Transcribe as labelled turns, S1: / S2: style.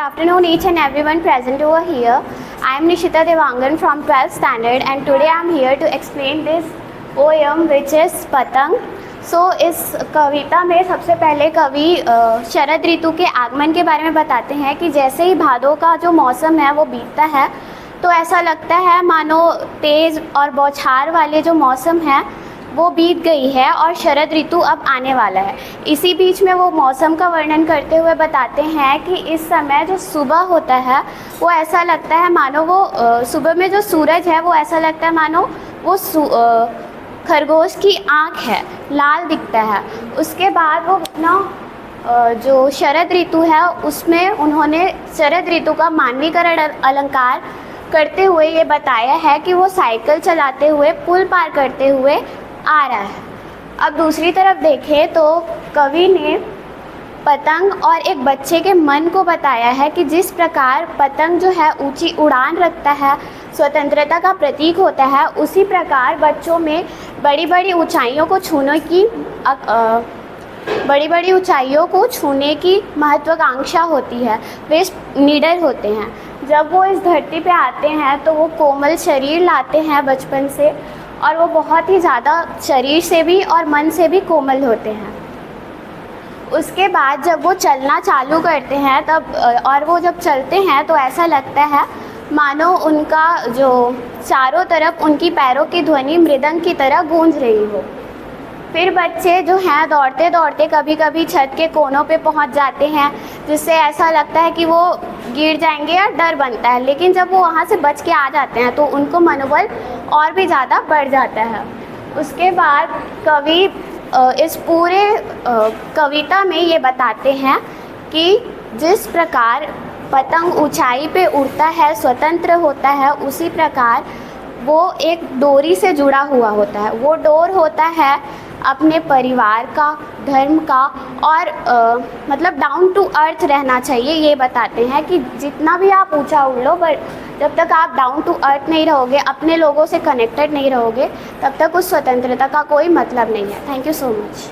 S1: afternoon each and everyone present over here. I am Nishita Devangan from 12th standard and today I am here to explain this poem which is पतंग. इस कविता में सबसे पहले कवि शरद ऋतु के आगमन के बारे में बताते हैं कि जैसे ही भादों का जो मौसम है वो बीतता है तो ऐसा लगता है मानो तेज़ और बौछार वाले जो मौसम है वो बीत गई है और शरद ऋतु अब आने वाला है. इसी बीच में वो मौसम का वर्णन करते हुए बताते हैं कि इस समय जो सुबह होता है वो ऐसा लगता है मानो वो सुबह में जो सूरज है वो ऐसा लगता है मानो वो खरगोश की आँख है, लाल दिखता है. उसके बाद वो अपना जो शरद ऋतु है उसमें उन्होंने शरद ऋतु का मानवीकरण अलंकार करते हुए ये बताया है कि वो साइकिल चलाते हुए पुल पार करते हुए आ रहा है. अब दूसरी तरफ देखें तो कवि ने पतंग और एक बच्चे के मन को बताया है कि जिस प्रकार पतंग जो है ऊंची उड़ान रखता है, स्वतंत्रता का प्रतीक होता है, उसी प्रकार बच्चों में बड़ी बड़ी ऊंचाइयों को छूने की महत्वाकांक्षा होती है. वे निडर होते हैं. जब वो इस धरती पे आते हैं तो वो कोमल शरीर लाते हैं बचपन से और वो बहुत ही ज़्यादा शरीर से भी और मन से भी कोमल होते हैं. उसके बाद जब वो चलना चालू करते हैं वो जब चलते हैं तो ऐसा लगता है मानो उनका जो चारों तरफ उनकी पैरों की ध्वनि मृदंग की तरह गूंज रही हो. फिर बच्चे जो हैं दौड़ते दौड़ते कभी कभी छत के कोनों पे पहुंच जाते हैं जिससे ऐसा लगता है कि वो गिर जाएंगे या डर बनता है, लेकिन जब वो वहाँ से बच के आ जाते हैं तो उनको मनोबल और भी ज़्यादा बढ़ जाता है. उसके बाद कवि इस पूरे कविता में ये बताते हैं कि जिस प्रकार पतंग ऊंचाई पे उड़ता है, स्वतंत्र होता है, उसी प्रकार वो एक डोरी से जुड़ा हुआ होता है. वो डोर होता है अपने परिवार का, धर्म का और मतलब डाउन टू अर्थ रहना चाहिए. ये बताते हैं कि जितना भी आप ऊंचा उड़ लो पर जब तक आप डाउन टू अर्थ नहीं रहोगे, अपने लोगों से कनेक्टेड नहीं रहोगे, तब तक उस स्वतंत्रता का कोई मतलब नहीं है. Thank you so much.